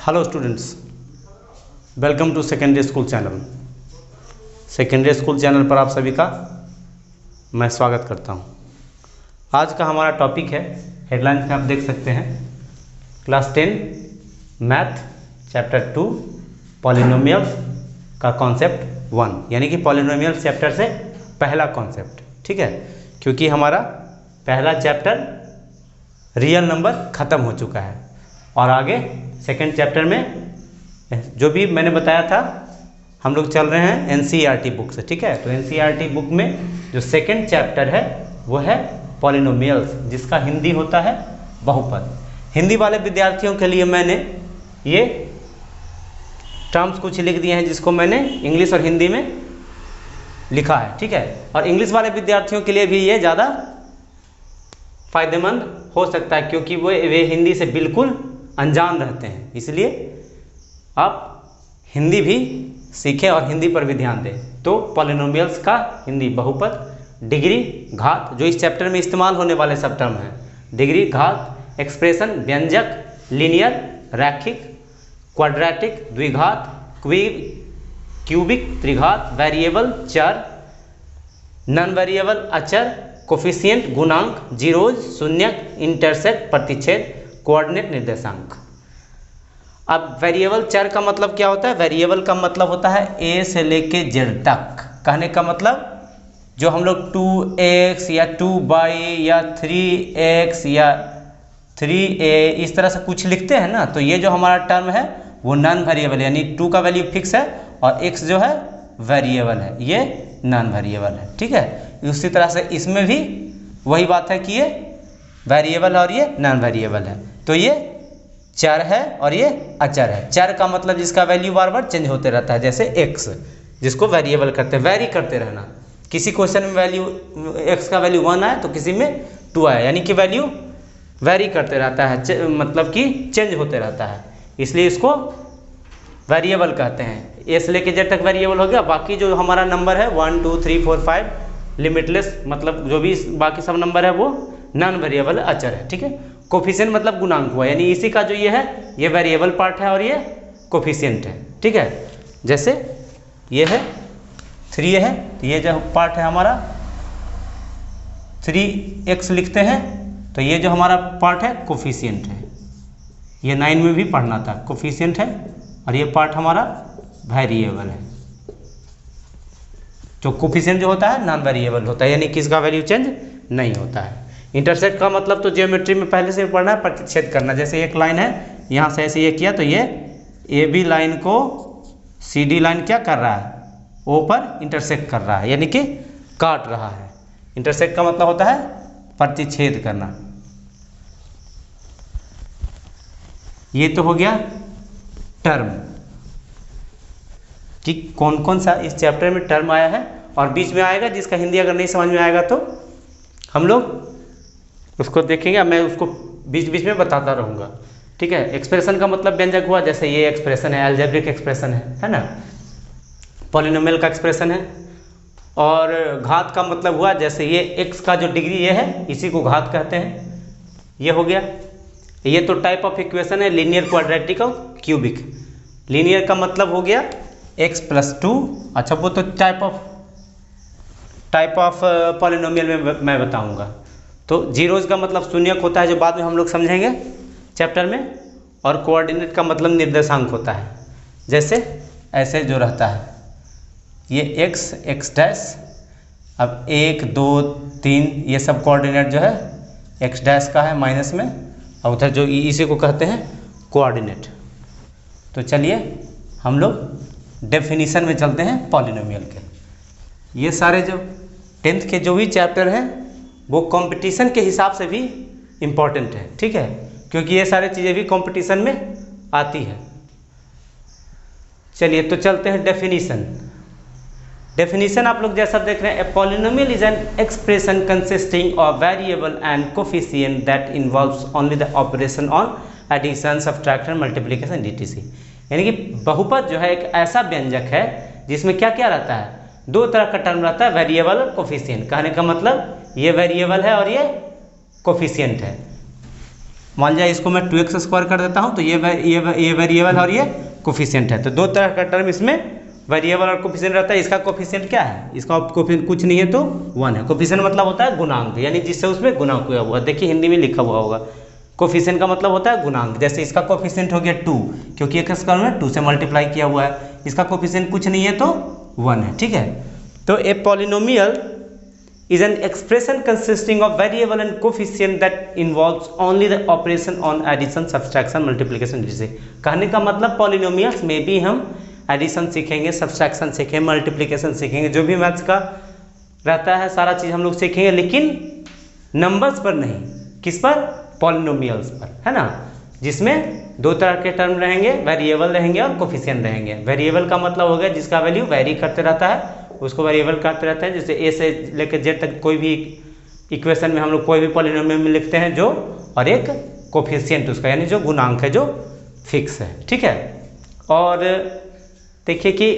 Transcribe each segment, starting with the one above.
Hello students, welcome to secondary school channel. Secondary school channel पर आप सभी का मैं स्वागत करता हूं। आज का हमारा टॉपिक है, हेडलाइन में आप देख सकते हैं, क्लास 10 मैथ चैप्टर 2 पॉलिनोमियल्स का कॉन्सेप्ट 1, यानी कि पॉलिनोमियल्स चैप्टर से पहला कॉन्सेप्ट। ठीक है, क्योंकि हमारा पहला चैप्टर रियल नंबर ख़त्म हो चुका है और आगे सेकेंड चैप्टर में जो भी मैंने बताया था हम लोग चल रहे हैं एनसीईआरटी बुक से। ठीक है, तो एनसीईआरटी बुक में जो सेकेंड चैप्टर है वो है पॉलिनोमियल्स, जिसका हिंदी होता है बहुपद। हिंदी वाले विद्यार्थियों के लिए मैंने ये टर्म्स कुछ लिख दिए हैं जिसको मैंने इंग्लिश और हिंदी में लिखा है। ठीक है, और इंग्लिश वाले विद्यार्थियों के लिए भी ये ज़्यादा फायदेमंद हो सकता है क्योंकि वे हिंदी से बिल्कुल अनजान रहते हैं, इसलिए आप हिंदी भी सीखें और हिंदी पर भी ध्यान दें। तो पॉलिनोमियल्स का हिंदी बहुपद, डिग्री, घात, जो इस चैप्टर में इस्तेमाल होने वाले सब टर्म हैं, डिग्री, घात, एक्सप्रेशन, व्यंजक, लीनियर, रैखिक, क्वाड्रेटिक, द्विघात, क्यूबिक, त्रिघात, वेरिएबल, चर, नॉन वेरिएबल, अचर, कोफिशिएंट, गुणांक, जीरोज, शून्यक, इंटरसेक्ट, प्रतिच्छेद, कोऑर्डिनेट, निर्देशांक। अब वेरिएबल चर का मतलब क्या होता है? वेरिएबल का मतलब होता है ए से लेके जेड तक। कहने का मतलब जो हम लोग 2x या 2y या 3x या 3a इस तरह से कुछ लिखते हैं ना, तो ये जो हमारा टर्म है वो नॉन वेरिएबल, यानी 2 का वैल्यू फिक्स है और x जो है वेरिएबल है, ये नॉन वेरिएबल है। ठीक है, उसी तरह से इसमें भी वही बात है कि ये वेरिएबल और ये नॉन वेरिएबल है। तो ये चर है और ये अचर है। चर का मतलब जिसका वैल्यू बार बार चेंज होते रहता है, जैसे x, जिसको वेरिएबल करते हैं, वेरी करते रहना। किसी क्वेश्चन में वैल्यू x का वैल्यू 1 आए तो किसी में 2 आए, यानी कि वैल्यू वेरी करते रहता है, मतलब कि चेंज होते रहता है, इसलिए इसको वेरिएबल कहते हैं। ए से लेके जेड तक वेरिएबल हो गया, बाकी जो हमारा नंबर है 1 2 3 4 5 लिमिटलेस, मतलब जो भी बाकी सब नंबर है वो नॉन वेरिएबल अचर है। ठीक है, कोफिशिएंट मतलब गुणांक हुआ, यानी इसी का जो ये है ये वेरिएबल पार्ट है और ये कोफिशिएंट है। ठीक है, जैसे ये है 3 है तो ये जो पार्ट है हमारा 3x लिखते हैं, तो ये जो हमारा पार्ट है कोफिशिएंट है। ये 9 में भी पढ़ना था, कोफिशिएंट है और ये पार्ट हमारा वेरिएबल है। जो कोफिशिएंट जो होता है नॉन वेरिएबल होता है, यानी कि इसका वैल्यू चेंज नहीं होता है। इंटरसेक्ट का मतलब तो ज्योमेट्री में पहले से पढ़ना है, प्रतिच्छेद करना। जैसे एक लाइन है, यहाँ से ऐसे ये किया तो ये ए बी लाइन को सी डी लाइन क्या कर रहा है, ओ पर इंटरसेक्ट कर रहा है, यानी कि काट रहा है। इंटरसेक्ट का मतलब होता है प्रतिच्छेद करना। ये तो हो गया टर्म कि कौन कौन सा इस चैप्टर में टर्म आया है, और बीच में आएगा जिसका हिंदी अगर नहीं समझ में आएगा तो हम लोग उसको देखेंगे, मैं उसको बीच बीच में बताता रहूँगा। ठीक है, एक्सप्रेशन का मतलब व्यंजक हुआ, जैसे ये एक्सप्रेशन है, अलजेब्रिक एक्सप्रेशन है ना, पॉलिनोमियल का एक्सप्रेशन है। और घात का मतलब हुआ, जैसे ये x का जो डिग्री ये है इसी को घात कहते हैं, ये हो गया। ये तो टाइप ऑफ इक्वेशन है, लीनियर, क्वाड्रेटिक और क्यूबिक। लीनियर का मतलब हो गया x + 2। अच्छा, वो तो टाइप ऑफ पॉलिनोमियल में मैं बताऊंगा। तो जीरोज का मतलब शून्यक होता है, जो बाद में हम लोग समझेंगे चैप्टर में। और कोऑर्डिनेट का मतलब निर्देशांक होता है, जैसे ऐसे जो रहता है ये x डैश, अब 1 2 3 ये सब कोऑर्डिनेट जो है x डैश का है माइनस में, और उधर जो इसी को कहते हैं कोऑर्डिनेट। तो चलिए हम लोग डेफिनीशन में चलते हैं पॉलिनोमियल के। ये सारे जो 10th के जो भी चैप्टर हैं वो कंपटीशन के हिसाब से भी इम्पॉर्टेंट है। ठीक है, क्योंकि ये सारी चीज़ें भी कंपटीशन में आती है। चलिए तो चलते हैं डेफिनीशन। डेफिनीशन आप लोग जैसा देख रहे हैं, a polynomial is an expression consisting of variable and coefficient that involves only the operation on addition, subtraction, multiplication, DTC. यानी कि बहुपद जो है एक ऐसा व्यंजक है जिसमें क्या क्या रहता है, 2 तरह का टर्म रहता है, वेरिएबल और कोफिशिएंट। कहने का मतलब ये वेरिएबल है और ये कोफिशिएंट है। मान लिया इसको मैं 2x स्क्वायर कर देता हूँ, तो ये वेरिएबल और ये कोफिशिएंट है। तो दो तरह का टर्म इसमें वेरिएबल और कोफिशिएंट रहता है। इसका कोफिशिएंट क्या है, इसका कोफिशिएंट कुछ नहीं है तो 1 है। कोफिशिएंट मतलब होता है गुणांक, यानी जिससे उसमें गुणा हुआ हुआ। देखिए हिंदी में लिखा हुआ होगा, कोफिशिएंट का मतलब होता है गुणांक। जैसे इसका कोफिशिएंट हो गया 2, क्योंकि एक स्क्वायर में 2 से मल्टीप्लाई किया हुआ है। इसका कोफिशिएंट कुछ नहीं है तो 1 है, ठीक है। तो a polynomial is an expression consisting of variable and coefficient that involves only the operation on addition, subtraction, multiplication, division। कहने का मतलब पॉलिनोमियल्स में भी हम एडिशन सीखेंगे, सब्सट्रैक्शन सीखेंगे, मल्टीप्लिकेशन सीखेंगे, जो भी मैथ्स का रहता है सारा चीज़ हम लोग सीखेंगे, लेकिन नंबर्स पर नहीं। किस पर, पॉलिनोमियल्स पर, है ना, जिसमें दो तरह के टर्म रहेंगे, वेरिएबल रहेंगे और कोफिशिएंट रहेंगे। वेरिएबल का मतलब हो गया जिसका वैल्यू वेरी करते रहता है, उसको वेरिएबल कहते रहते हैं। जैसे ए से लेकर जेड तक कोई भी इक्वेशन में हम लोग कोई भी पॉलिनोमियल में लिखते हैं जो, और एक कोफिशिएंट उसका, यानी जो गुणांक है जो फिक्स है, ठीक है। और देखिए कि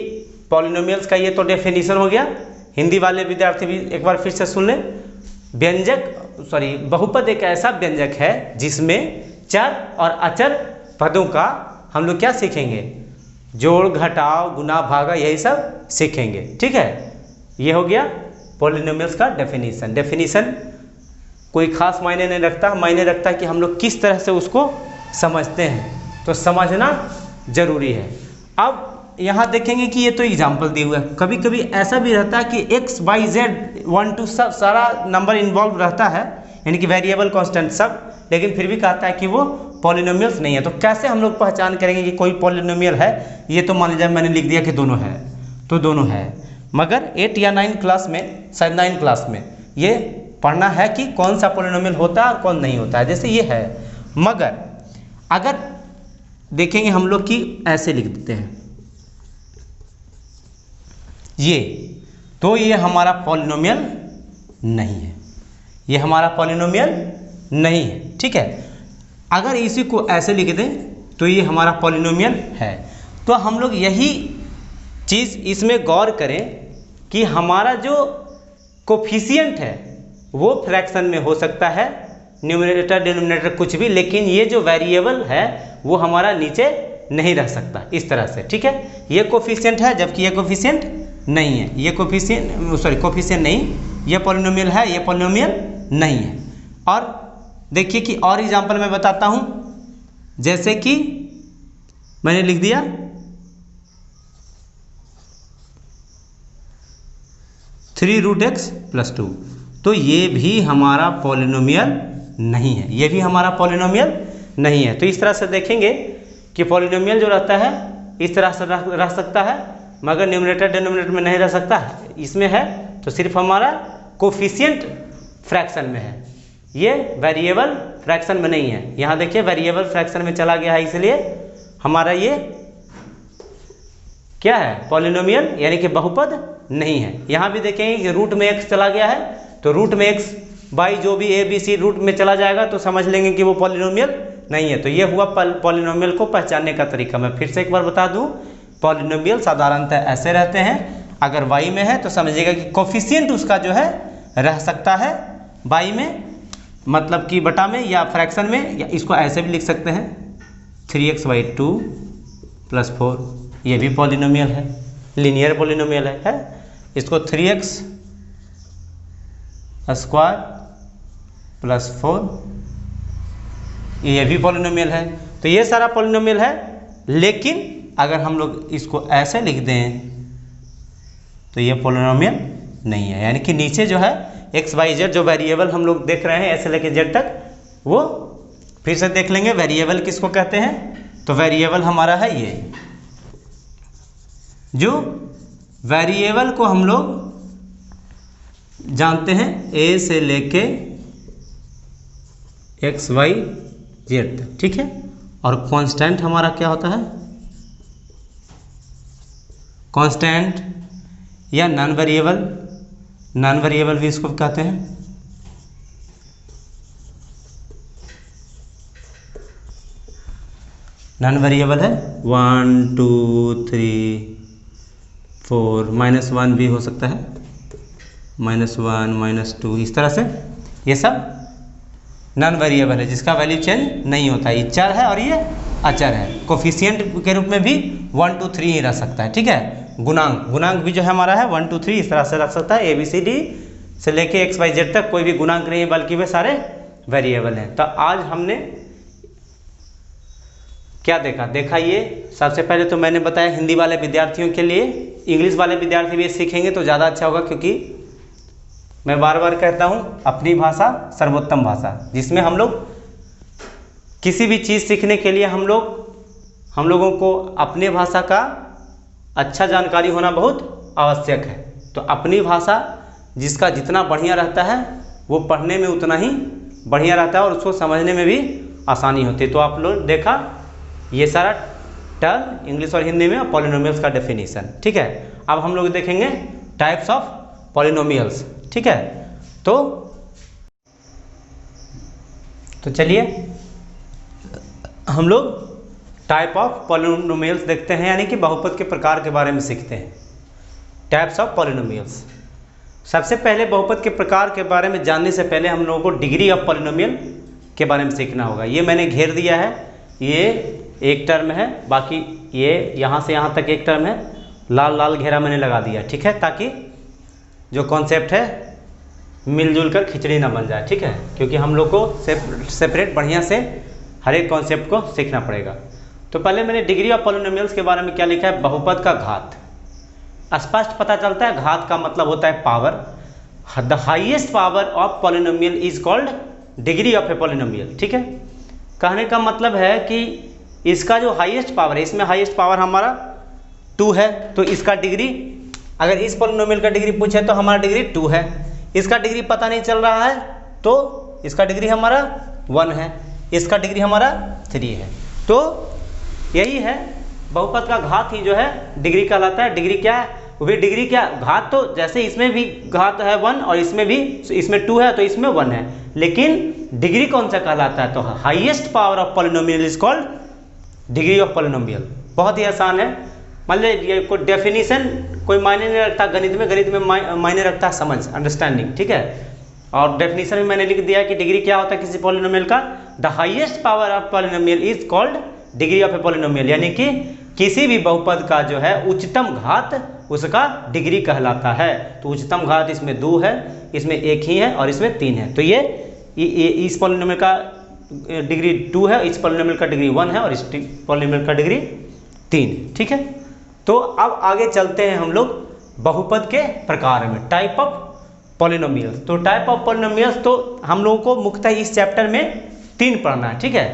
पॉलिनोमियल्स का ये तो डेफिनेशन हो गया। हिंदी वाले विद्यार्थी भी एक बार फिर से सुन लें। बहुपद एक ऐसा व्यंजक है जिसमें चर और अचर पदों का हम लोग क्या सीखेंगे, जोड़ घटाव गुना भागा, यही सब सीखेंगे, ठीक है। ये हो गया पॉलिनोमियल्स का डेफिनेशन। डेफिनेशन कोई खास मायने नहीं रखता, मायने रखता है कि हम लोग किस तरह से उसको समझते हैं, तो समझना जरूरी है। अब यहाँ देखेंगे कि ये तो एग्जाम्पल दिए हुए हैं। कभी कभी ऐसा भी रहता है कि x, y, z 1 2 सब सारा नंबर इन्वॉल्व रहता है, यानी कि वेरिएबल कांस्टेंट सब, लेकिन फिर भी कहता है कि वो पॉलिनोमियल्स नहीं है। तो कैसे हम लोग पहचान करेंगे कि कोई पॉलिनोमियल है। ये तो मान लीजिए मैंने लिख दिया कि दोनों है, तो दोनों है, मगर 8 या 9 क्लास में, शायद 9 क्लास में ये पढ़ना है कि कौन सा पॉलिनोमियल होता है और कौन नहीं होता है। जैसे ये है, मगर अगर देखेंगे हम लोग कि ऐसे लिख देते हैं ये, तो ये हमारा पॉलिनोमियल नहीं है, ये हमारा पॉलिनोमियल नहीं है, ठीक है। अगर इसी को ऐसे लिख दें तो ये हमारा पॉलिनोमियल है। तो हम लोग यही चीज़ इसमें गौर करें कि हमारा जो कोफिशिएंट है वो फ्रैक्शन में हो सकता है, न्यूमरेटर डिनोमिनेटर कुछ भी, लेकिन ये जो वेरिएबल है वो हमारा नीचे नहीं रह सकता, इस तरह से, ठीक है। ये कोफिशिएंट है जबकि ये कोफिशिएंट नहीं है, ये कोफिशिएंट नहीं, ये पॉलिनोमियल है, ये पॉलिनोमियल नहीं है। और देखिए कि और एग्जांपल मैं बताता हूं, जैसे कि मैंने लिख दिया 3√x + 2, तो ये भी हमारा पॉलिनोमियल नहीं है, ये भी हमारा पॉलिनोमियल नहीं है। तो इस तरह से देखेंगे कि पॉलिनोमियल जो रहता है इस तरह से रह सकता है, मगर न्यूमरेटर डिनोमिनेटर में नहीं रह सकता। इसमें है तो सिर्फ हमारा कोफिशिएंट फ्रैक्शन में है, ये वेरिएबल फ्रैक्शन में नहीं है। यहाँ देखिए वेरिएबल फ्रैक्शन में चला गया है, इसलिए हमारा ये क्या है, पॉलिनोमियल यानी कि बहुपद नहीं है। यहाँ भी देखेंगे कि रूट में x चला गया है, तो रूट में x बाई जो भी a b c रूट में चला जाएगा तो समझ लेंगे कि वो पॉलिनोमियल नहीं है। तो ये हुआ पॉलिनोमियल को पहचानने का तरीका। मैं फिर से एक बार बता दूं, पॉलिनोमियल साधारणतः ऐसे रहते हैं, अगर y में है तो समझिएगा कि कोफिशिएंट उसका जो है रह सकता है y में, मतलब कि बटा में या फ्रैक्शन में, या इसको ऐसे भी लिख सकते हैं 3x/2 + 4, ये भी पॉलिनोमियल है, लीनियर पॉलिनोमियल है। इसको 3x² + 4, ये भी पॉलिनोमियल है। तो ये सारा पॉलिनोमियल है, लेकिन अगर हम लोग इसको ऐसे लिख दें तो ये पॉलिनोमियल नहीं है, यानी कि नीचे जो है x y z जो वेरिएबल हम लोग देख रहे हैं ऐसे लेके z तक, वो फिर से देख लेंगे वेरिएबल किसको कहते हैं। तो वेरिएबल हमारा है ये, जो वेरिएबल को हम लोग जानते हैं a से लेके x y z तक, ठीक है। और कांस्टेंट हमारा क्या होता है, कांस्टेंट या नॉन वेरिएबल भी इसको कहते हैं। नॉन वेरिएबल है 1 2 3 4, -1 भी हो सकता है, -1 -2, इस तरह से ये सब नॉन वेरिएबल है, जिसका वैल्यू चेंज नहीं होता, ये चर है और ये अचर है। कोफिशिएंट के रूप में भी 1 2 3 ही रह सकता है, ठीक है। गुणांक भी जो है हमारा है 1 2 3 इस तरह से रख सकता है। ABCD से लेके XYZ तक कोई भी गुणांक नहीं है, बल्कि वे सारे वेरिएबल हैं। तो आज हमने क्या देखा ये सबसे पहले तो मैंने बताया हिंदी वाले विद्यार्थियों के लिए, इंग्लिश वाले विद्यार्थी भी सीखेंगे तो ज़्यादा अच्छा होगा, क्योंकि मैं बार बार कहता हूँ अपनी भाषा सर्वोत्तम भाषा, जिसमें हम लोग किसी भी चीज़ सीखने के लिए हम लोगों को अपने भाषा का अच्छा जानकारी होना बहुत आवश्यक है। तो अपनी भाषा जिसका जितना बढ़िया रहता है वो पढ़ने में उतना ही बढ़िया रहता है और उसको समझने में भी आसानी होती है। तो आप लोग देखा ये सारा टर्म इंग्लिश और हिंदी में पॉलिनोमियल्स का डेफिनेशन, ठीक है। अब हम लोग देखेंगे टाइप्स ऑफ पॉलिनोमियल्स, ठीक है। तो चलिए हम लोग टाइप ऑफ पॉलिनोमियल्स देखते हैं, यानी कि बहुपद के प्रकार के बारे में सीखते हैं। Types of polynomials. सबसे पहले बहुपद के प्रकार के बारे में जानने से पहले हम लोगों को डिग्री ऑफ पॉलिनोमियल के बारे में सीखना होगा। ये मैंने घेर दिया है, ये एक टर्म है, बाकी ये यहाँ से यहाँ तक एक टर्म है, लाल लाल घेरा मैंने लगा दिया, ठीक है, ताकि जो कॉन्सेप्ट है मिलजुल कर खिचड़ी ना बन जाए, ठीक है, क्योंकि हम लोग को सेपरेट बढ़िया से हर एक कॉन्सेप्ट को सीखना पड़ेगा। तो पहले मैंने डिग्री ऑफ पॉलिनोमियल्स के बारे में क्या लिखा है, बहुपद का घात। स्पष्ट पता चलता है, घात का मतलब होता है power. The highest power of polynomial is called degree of a polynomial, ठीक है। कहने का मतलब है कि इसका जो हाईएस्ट पावर है, इसमें हाईएस्ट पावर हमारा 2 है, तो इसका डिग्री, अगर इस पॉलिनोमियल का डिग्री पूछे तो हमारा डिग्री 2 है। इसका डिग्री पता नहीं चल रहा है तो इसका डिग्री हमारा 1 है, इसका डिग्री हमारा 3 है। तो यही है, बहुपद का घात ही जो है डिग्री कहलाता है। डिग्री क्या है, वो भी डिग्री क्या, घात तो जैसे इसमें भी घात है 1 और इसमें भी, इसमें 2 है तो इसमें 1 है, लेकिन डिग्री कौन सा कहलाता है, तो highest power of polynomial is called degree of polynomial. बहुत ही आसान है, मान लीजिए ये कोई डेफिनेशन कोई मायने नहीं रखता गणित में मायने रखता है समझ, अंडरस्टैंडिंग, ठीक है। और डेफिनेशन में मैंने लिख दिया कि डिग्री क्या होता है किसी पॉलिनोमियल का, the highest power of polynomial is called degree of a polynomial, यानी कि किसी भी बहुपद का जो है उच्चतम घात उसका डिग्री कहलाता है। तो उच्चतम घात इसमें 2 है, इसमें 1 ही है और इसमें 3 है। तो ये इस पॉलिनोमियल का डिग्री 2 है, इस पॉलिनोमियल का डिग्री 1 है और इस पॉलिनोमियल का डिग्री 3, ठीक है। तो अब आगे चलते हैं हम लोग बहुपद के प्रकार में, टाइप ऑफ पॉलिनोमियल्स। तो टाइप ऑफ पॉलिनोमियल्स तो हम लोगों को मुख्यतः इस चैप्टर में 3 पढ़ना है, ठीक है।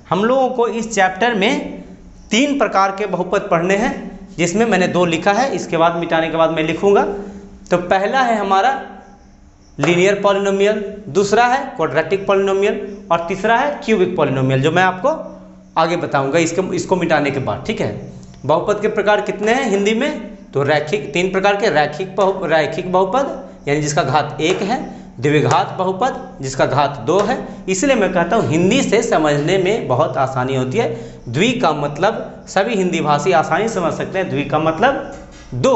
हम लोगों को इस चैप्टर में 3 प्रकार के बहुपद पढ़ने हैं, जिसमें मैंने 2 लिखा है, इसके बाद मिटाने के बाद मैं लिखूंगा। तो पहला है हमारा लीनियर पॉलिनोमियल, दूसरा है क्वाड्रेटिक पॉलिनोमियल और तीसरा है क्यूबिक पॉलिनोमियल, जो मैं आपको आगे बताऊंगा इसको मिटाने के बाद, ठीक है। बहुपद के प्रकार कितने हैं हिंदी में, तो रैखिक 3 प्रकार के, रैखिक बहुपद यानी जिसका घात 1 है, द्विघात बहुपद जिसका घात 2 है। इसलिए मैं कहता हूँ हिंदी से समझने में बहुत आसानी होती है। द्वि का मतलब सभी हिंदी भाषी आसानी समझ सकते हैं, द्वि का मतलब 2,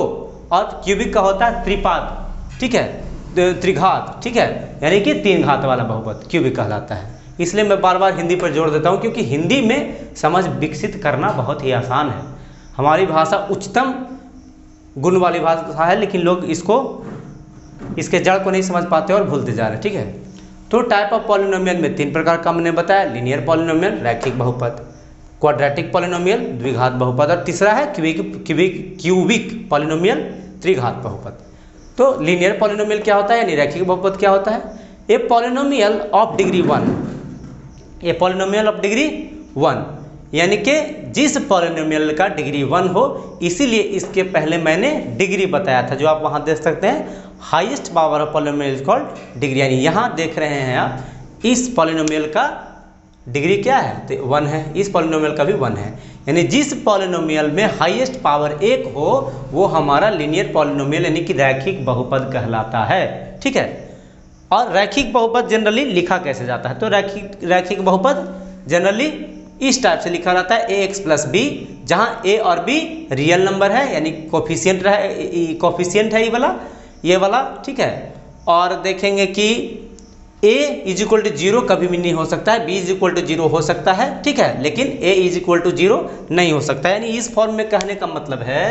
और क्यूबिक का होता है त्रिपाद, ठीक है, त्रिघात, ठीक है, यानी कि 3 घात वाला बहुपद क्यूबिक कहलाता है। इसलिए मैं बार बार हिंदी पर जोर देता हूँ, क्योंकि हिंदी में समझ विकसित करना बहुत ही आसान है। हमारी भाषा उच्चतम गुण वाली भाषा है, लेकिन लोग इसके जड़ को नहीं समझ पाते और भूलते जा रहे हैं, ठीक है। तो टाइप ऑफ पॉलिनोमियल में 3 प्रकार का मैंने बताया, लीनियर पॉलिनोमियल रैखिक बहुपद, क्वाड्रेटिक पॉलिनोमियल द्विघात बहुपद और तीसरा है क्यूबिक पॉलिनोमियल त्रिघात बहुपद। तो लीनियर पॉलिनोमियल क्या होता है यानी रैखिक बहुपद क्या होता है, a polynomial of degree 1, a polynomial of degree 1 यानी कि जिस पॉलिनोमियल का डिग्री 1 हो, इसीलिए इसके पहले मैंने डिग्री बताया था, जो आप वहाँ देख सकते हैं, highest power of polynomial is called degree. यानी यहाँ देख रहे हैं आप इस पॉलिनोमियल का डिग्री क्या है, तो 1 है, इस पॉलिनोमियल का भी 1 है। यानी जिस पॉलिनोमियल में हाईएस्ट पावर 1 हो वो हमारा लीनियर पॉलिनोमियल यानी कि रैखिक बहुपद कहलाता है, ठीक है। और रैखिक बहुपद जनरली लिखा कैसे जाता है, तो रैखिक बहुपद जनरली इस टाइप से लिखा जाता है, ax + b, जहाँ a और b रियल नंबर है यानी कोफिशिएंट है ये वाला, ठीक है। और देखेंगे कि a इज इक्वल टू 0 कभी भी नहीं हो सकता है, b इज इक्वल टू 0 हो सकता है, ठीक है, लेकिन a इज इक्वल टू 0 नहीं हो सकता है। यानी इस फॉर्म में कहने का मतलब है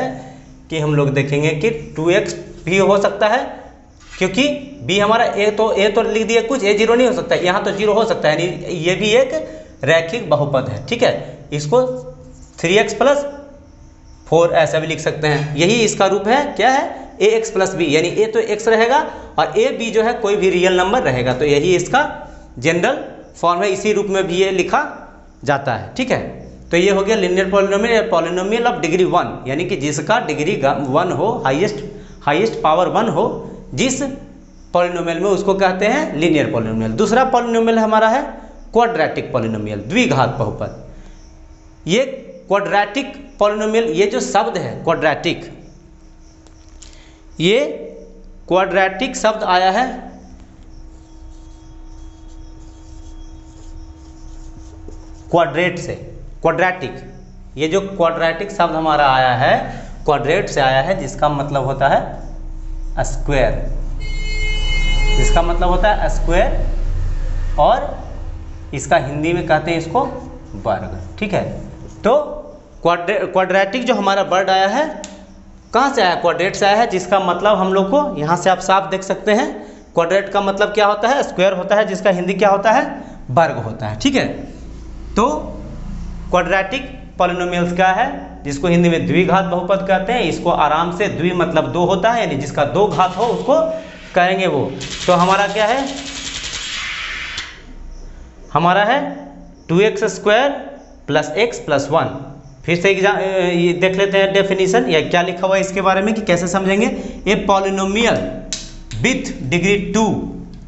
कि हम लोग देखेंगे कि 2x भी हो सकता है, क्योंकि b हमारा a तो लिख दिया कुछ, a 0 नहीं हो सकता, यहाँ तो 0 हो सकता है, यानी ये भी एक रैखिक बहुपद है, ठीक है। इसको 3x प्लस 4 ऐसा भी लिख सकते हैं, यही इसका रूप है, क्या है, ax प्लस b, यानी a तो x रहेगा और a b जो है कोई भी रियल नंबर रहेगा, तो यही इसका जनरल फॉर्म है, इसी रूप में भी ये लिखा जाता है, ठीक है। तो ये हो गया लीनियर पॉलिनोमियल या पॉलिनोमियल ऑफ डिग्री 1, यानी कि जिसका डिग्री 1 हो, हाईएस्ट पावर 1 हो, जिस पॉलिनोमियल में उसको कहते हैं लीनियर पॉलिनोमियल। दूसरा पॉलिनोमियल हमारा है क्वाड्रेटिक पॉलिनोमियल, द्विघात बहुपद। ये क्वाड्रेटिक पॉलिनोमियल, ये जो शब्द है क्वाड्रेटिक, ये क्वाड्रेटिक शब्द आया है क्वाड्रेट से, क्वाड्रेटिक, ये जो क्वाड्रेटिक शब्द हमारा आया है क्वाड्रेट से आया है, जिसका मतलब होता है स्क्वायर, जिसका मतलब होता है स्क्वायर, और इसका हिंदी में कहते हैं इसको वर्ग, ठीक है। तो क्वाड्रेटिक जो हमारा वर्ड आया है कहाँ से आया, क्वाड्रेट से आया है, जिसका मतलब हम लोग को यहाँ से आप साफ देख सकते हैं, क्वाड्रेट का मतलब क्या होता है, स्क्वायर होता है, जिसका हिंदी क्या होता है, वर्ग होता है, ठीक है। तो क्वाड्रेटिक पॉलिनोमियल्स क्या है, जिसको हिंदी में द्विघात बहुपद कहते हैं, इसको आराम से द्वि मतलब 2 होता है, यानी जिसका 2 घात हो उसको कहेंगे वो। तो हमारा क्या है, हमारा है 2x square plus x plus 1। फिर से ये देख लेते हैं डेफिनेशन, या क्या लिखा हुआ है इसके बारे में कि कैसे समझेंगे। A polynomial with degree 2,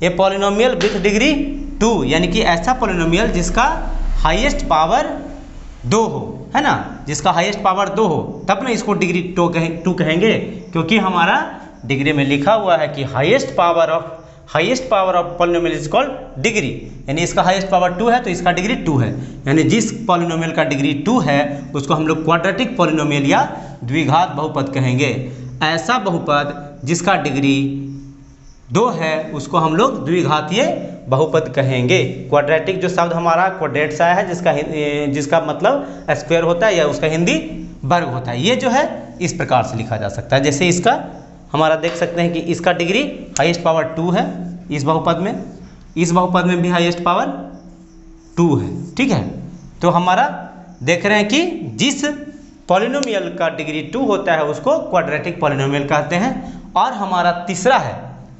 a polynomial with degree 2, यानी कि ऐसा पॉलिनोमियल जिसका हाईएस्ट पावर 2 हो, है ना, जिसका हाईएस्ट पावर 2 हो, तब ना इसको डिग्री 2 कहेंगे, क्योंकि हमारा डिग्री में लिखा हुआ है कि highest power of polynomial is called degree, यानी इसका हाईएस्ट पावर 2 है तो इसका डिग्री 2 है, यानी जिस पॉलिनोमियल का डिग्री 2 है उसको हम लोग क्वाड्रेटिक पॉलिनोमियल या द्विघात बहुपद कहेंगे। ऐसा बहुपद जिसका डिग्री 2 है उसको हम लोग द्विघातीय बहुपद कहेंगे। क्वाड्रेटिक जो शब्द हमारा क्वाड्रेट से आया है, जिसका मतलब स्क्वायर होता है या उसका हिंदी वर्ग होता है, ये जो है इस प्रकार से लिखा जा सकता है। जैसे इसका हमारा देख सकते हैं कि इसका डिग्री हाईएस्ट पावर 2 है इस बहुपद में, इस बहुपद में भी हाईएस्ट पावर 2 है, ठीक है। तो हमारा देख रहे हैं कि जिस पॉलिनोमियल का डिग्री 2 होता है उसको क्वाड्रेटिक पॉलिनोमियल कहते हैं। और हमारा तीसरा है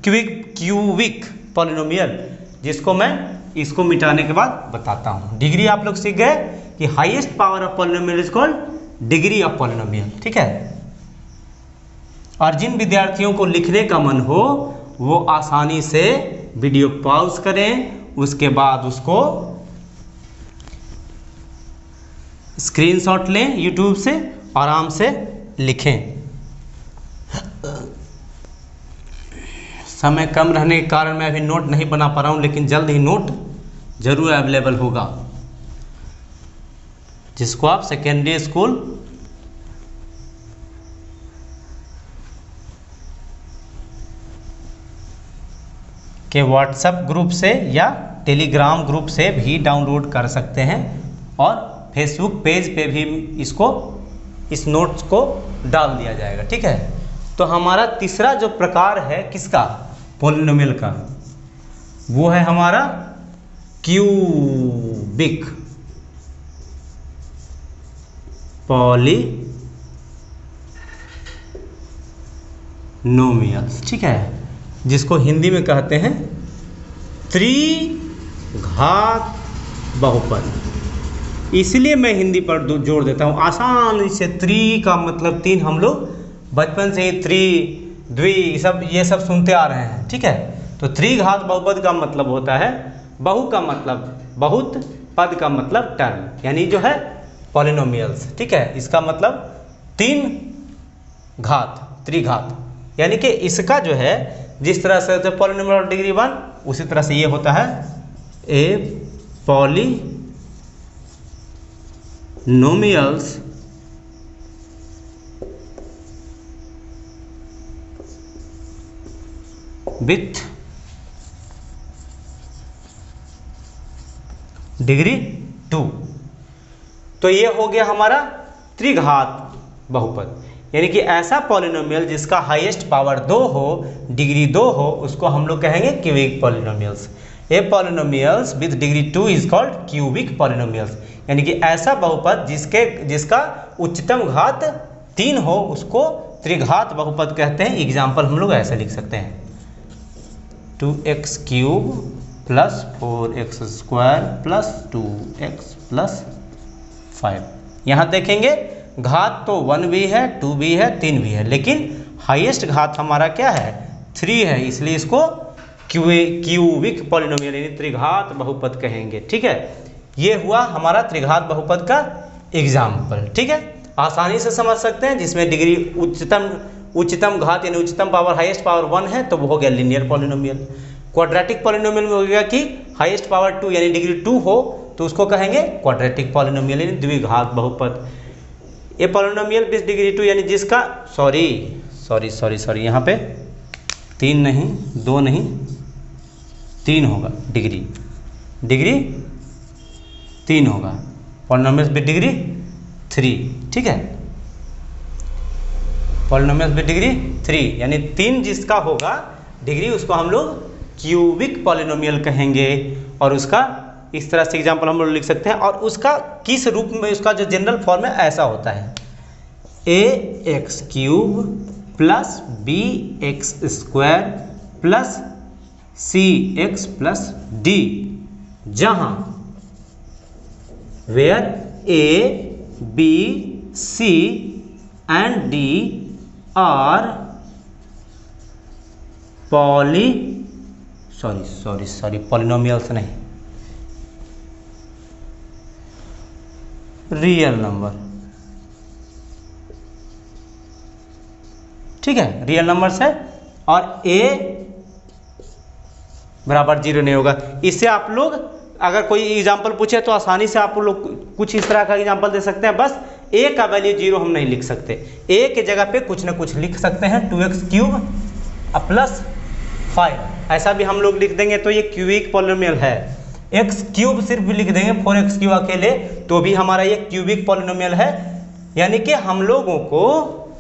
क्यूबिक पॉलिनोमियल, जिसको मैं इसको मिटाने के बाद बताता हूँ। डिग्री आप लोग सीख गए कि highest power of polynomial is called degree of polynomial, ठीक है। और जिन विद्यार्थियों को लिखने का मन हो वो आसानी से वीडियो पॉज करें, उसके बाद उसको स्क्रीनशॉट लें यूट्यूब से, आराम से लिखें। समय कम रहने के कारण मैं अभी नोट नहीं बना पा रहा हूँ, लेकिन जल्द ही नोट जरूर अवेलेबल होगा, जिसको आप सेकेंडरी स्कूल के व्हाट्सएप ग्रुप से या टेलीग्राम ग्रुप से भी डाउनलोड कर सकते हैं, और फेसबुक पेज पे भी इस नोट्स को डाल दिया जाएगा, ठीक है। तो हमारा तीसरा जो प्रकार है किसका, पॉलिनोमियल का, वो है हमारा क्यूबिक पॉलिनोमियल्स, ठीक है, जिसको हिंदी में कहते हैं त्रिघात बहुपद। इसलिए मैं हिंदी पर जोर देता हूँ आसानी से। त्रि का मतलब 3, हम लोग बचपन से ही त्रि द्वि ये सब सुनते आ रहे हैं, ठीक है। तो त्रिघात बहुपद का मतलब होता है, बहु का मतलब बहुत, पद का मतलब टर्म, यानी जो है पॉलिनोमियल्स, ठीक है। इसका मतलब 3 घात, त्रिघात, यानी कि इसका जो है जिस तरह से पॉलिनोमियल डिग्री 1, उसी तरह से ये होता है ए पॉलिनोमियल्स विथ डिग्री 2। तो ये हो गया हमारा त्रिघात बहुपद, यानी कि ऐसा पॉलिनोमियल जिसका हाईएस्ट पावर 2 हो, डिग्री 2 हो, उसको हम लोग कहेंगे cubic polynomials. A polynomials with degree 2 is called cubic polynomials, यानी कि ऐसा बहुपद जिसका उच्चतम घात 3 हो उसको त्रिघात बहुपद कहते हैं। एग्जाम्पल हम लोग ऐसे लिख सकते हैं 2x cube plus 4x square plus 2x plus 5। यहाँ देखेंगे घात तो 1 भी है, 2 भी है, 3 भी है, लेकिन हाईएस्ट घात हमारा क्या है 3 है, इसलिए इसको क्यूबिक पॉलिनोमियल यानी त्रिघात बहुपद कहेंगे। ठीक है, ये हुआ हमारा त्रिघात बहुपद का एग्जाम्पल। ठीक है, आसानी से समझ सकते हैं, जिसमें डिग्री उच्चतम घात यानी उच्चतम पावर हाईएस्ट पावर 1 है तो वो हो गया लीनियर पॉलिनोमियल। क्वाड्रेटिक पॉलिनोमियल में हो गया कि हाईएस्ट पावर 2 यानी डिग्री 2 हो तो उसको कहेंगे क्वाड्रेटिक पॉलिनोमियल यानी द्विघात बहुपद। ये पॉलिनोमियल विद डिग्री 2 यानी जिसका सॉरी यहाँ पे 3 नहीं 2 नहीं 3 होगा, डिग्री 3 होगा, पॉलिनोमियल विद डिग्री 3। ठीक है, पॉलिनोमियल विद डिग्री 3 यानी 3 जिसका होगा डिग्री उसको हम लोग क्यूबिक पॉलिनोमियल कहेंगे। और उसका इस तरह से एग्जांपल हम लोग लिख सकते हैं। और उसका किस रूप में, उसका जो जनरल फॉर्म है ऐसा होता है ax cube plus bx square plus cx plus d, जहाँ where a b c and d are polynomials नहीं, रियल नंबर। ठीक है, रियल नंबर्स है और a बराबर 0 नहीं होगा। इससे आप लोग अगर कोई एग्जांपल पूछे तो आसानी से आप लोग कुछ इस तरह का एग्जांपल दे सकते हैं। बस a का वैल्यू 0 हम नहीं लिख सकते, a के जगह पे कुछ ना कुछ लिख सकते हैं, 2x क्यूब प्लस 5 ऐसा भी हम लोग लिख देंगे तो ये क्यूबिक पॉलिनोमियल है। x क्यूब सिर्फ भी लिख देंगे, 4x क्यूब अकेले, तो भी हमारा ये क्यूबिक पॉलिनोमियल है। यानी कि हम लोगों को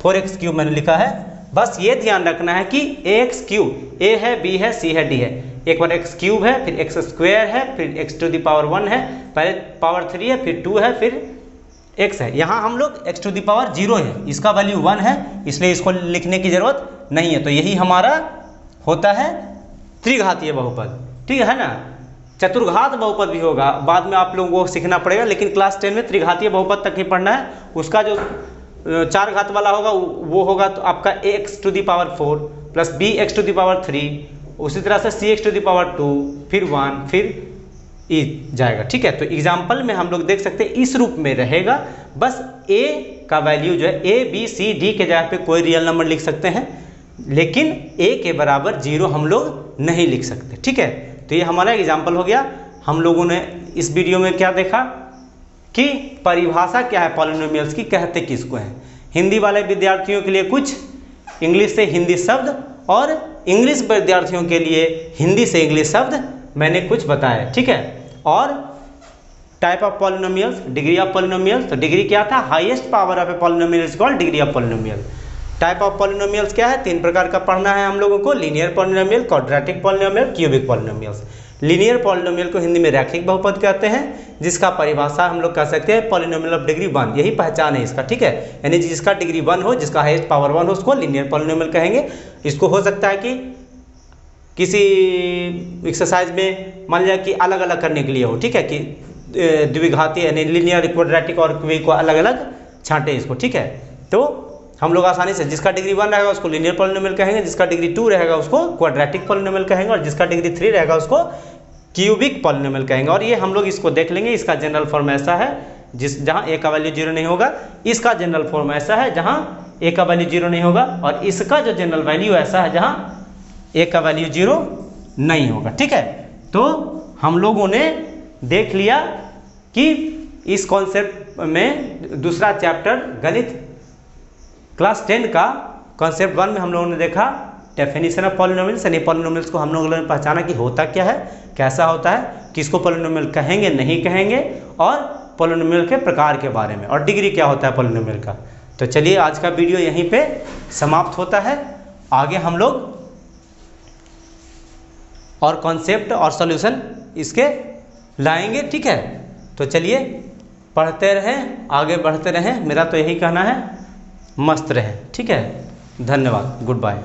4x क्यूब मैंने लिखा है, बस ये ध्यान रखना है कि ax क्यूब a है, b है, c है, d है, एक बार x क्यूब है, फिर x स्क्वायर है, फिर x टू द पावर 1 है, पहले पावर 3 है, फिर 2 है, फिर x है। यहाँ हम लोग x टू द पावर 0 है, इसका वैल्यू 1 है, इसलिए इसको लिखने की जरूरत नहीं है। तो यही हमारा होता है त्रिघातीय बहुपद। ठीक है ना, चतुर्घात बहुपद भी होगा, बाद में आप लोगों को सीखना पड़ेगा, लेकिन क्लास 10 में त्रिघातीय बहुपद तक ही पढ़ना है। उसका जो 4 घात वाला होगा वो होगा तो आपका x to the power 4 plus bx to the power 3, उसी तरह से cx टू द पावर 2, फिर 1, फिर e जाएगा। ठीक है, तो एग्जाम्पल में हम लोग देख सकते हैं इस रूप में रहेगा। बस a का वैल्यू जो है a b c d के जगह पे कोई रियल नंबर लिख सकते हैं, लेकिन a के बराबर 0 हम लोग नहीं लिख सकते। ठीक है, तो ये हमारा एग्जाम्पल हो गया। हम लोगों ने इस वीडियो में क्या देखा कि परिभाषा क्या है पॉलिनोमियल्स की, कहते किसको हैं। हिंदी वाले विद्यार्थियों के लिए कुछ इंग्लिश से हिंदी शब्द और इंग्लिश विद्यार्थियों के लिए हिंदी से इंग्लिश शब्द मैंने कुछ बताया। ठीक है, और type of polynomials, degree of polynomials. तो डिग्री क्या था, highest power of A polynomial is called degree of polynomial. Type of polynomials क्या है, 3 प्रकार का पढ़ना है हम लोगों को, linear polynomial, quadratic polynomial, cubic polynomials. Linear polynomial को हिंदी में रैखिक बहुपद कहते हैं, जिसका परिभाषा हम लोग कह सकते हैं पॉलिनोमियल ऑफ डिग्री 1, यही पहचान है इसका। ठीक है, यानी जिसका डिग्री 1 हो, जिसका हाईएस्ट पावर 1 हो, उसको लीनियर पॉलिनोमियल कहेंगे। इसको हो सकता है कि किसी एक्सरसाइज में मान लिया कि अलग अलग करने के लिए हो, ठीक है, कि द्विघातीय यानी लीनियर, क्वाड्रेटिक और क्यूबिक को अलग अलग छांटे इसको। ठीक है, तो हम लोग आसानी से जिसका डिग्री 1 रहेगा उसको लीनियर पॉलिनोमियल कहेंगे, जिसका डिग्री 2 रहेगा उसको क्वाड्रेटिक पॉलिनोमियल कहेंगे, और जिसका डिग्री 3 रहेगा उसको क्यूबिक पॉलिनोमियल कहेंगे। और ये हम लोग इसको देख लेंगे, इसका जनरल फॉर्म ऐसा है जहाँ a का वैल्यू 0 नहीं होगा, इसका जनरल फॉर्म ऐसा है जहाँ a का वैल्यू 0 नहीं होगा, और इसका जो जनरल वैल्यू ऐसा है जहाँ a का वैल्यू 0 नहीं होगा। ठीक है, तो हम लोगों ने देख लिया कि इस कॉन्सेप्ट में दूसरा चैप्टर गणित क्लास 10 का कॉन्सेप्ट 1 में हम लोगों ने देखा डेफिनेशन ऑफ पॉलिनोमियल्स, यानी पॉलिनोमियल्स को हम लोगों ने पहचाना कि होता क्या है, कैसा होता है, किसको पॉलिनोमियल कहेंगे नहीं कहेंगे, और पॉलिनोमियल के प्रकार के बारे में, और डिग्री क्या होता है पॉलिनोमियल का। तो चलिए आज का वीडियो यहीं पे समाप्त होता है। आगे हम लोग और कॉन्सेप्ट और सॉल्यूशन इसके लाएंगे, ठीक है। तो चलिए पढ़ते रहें, आगे बढ़ते रहें, मेरा तो यही कहना है, मस्त रहें, ठीक है। धन्यवाद, गुड बाय।